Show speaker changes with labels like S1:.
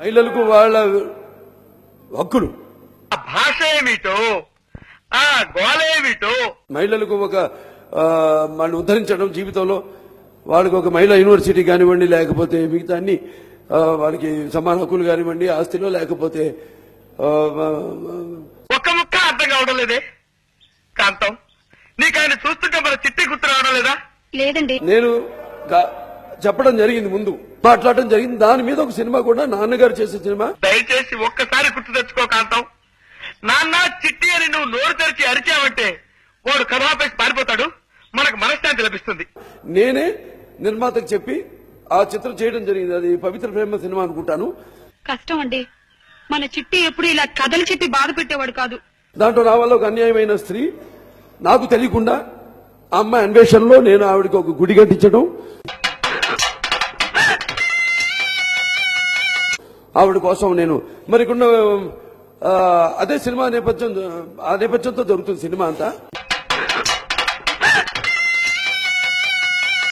S1: మహిళలకు వాళ్ళ హక్కులు,
S2: ఆ భాష ఏమిటో, ఆ గోళేమిటో,
S1: మహిళలకు ఒక వాళ్ళని ఉద్ధరించడం, జీవితంలో వాళ్ళకి ఒక మహిళా యూనివర్సిటీ కానివ్వండి, లేకపోతే మిగతా అన్ని వాళ్ళకి సమాన హక్కులు కానివ్వండి, ఆస్తిలో లేకపోతే
S2: ఒక్క ముక్క అర్థం కావడం లేదే. కాంతం, నీకు ఆయన చూస్తుంటే మన చిట్టి గుర్తు రావడం లేదా?
S3: లేదండి.
S1: నేను చెప్పడం జరిగింది, ముందు మాట్లాడటం జరిగింది. దాని మీద ఒక సినిమా కూడా నాన్నగారు చేసే సినిమా.
S2: దయచేసి ఒక్కసారి గుర్తు తెచ్చుకో కాంతం. నాన్న చిట్టి అని నువ్వు నోరు తెరిచి అరిచావంటే వాడు కథాపేసి పారిపోతాడు, మనకు మనశ్శాంతి లభిస్తుంది.
S1: నేనే నిర్మాతకు చెప్పి ఆ చిత్రం చేయడం జరిగింది. అది పవిత్ర ప్రేమ సినిమా అనుకుంటాను.
S3: కష్టం అండి, మన చిట్టి ఎప్పుడు ఇలా కథలు చెప్పి బాధ పెట్టేవాడు కాదు.
S1: దాంట్లో నా వల్ల ఒక అన్యాయమైన స్త్రీ, నాకు తెలియకుండా ఆ అమ్మాయి అన్వేషణలో నేను ఆవిడకి ఒక గుడి కట్టించడం, ఆవిడ కోసం నేను మరికొన్న అదే సినిమా నేపథ్యంతో జరుగుతుంది సినిమా అంతా.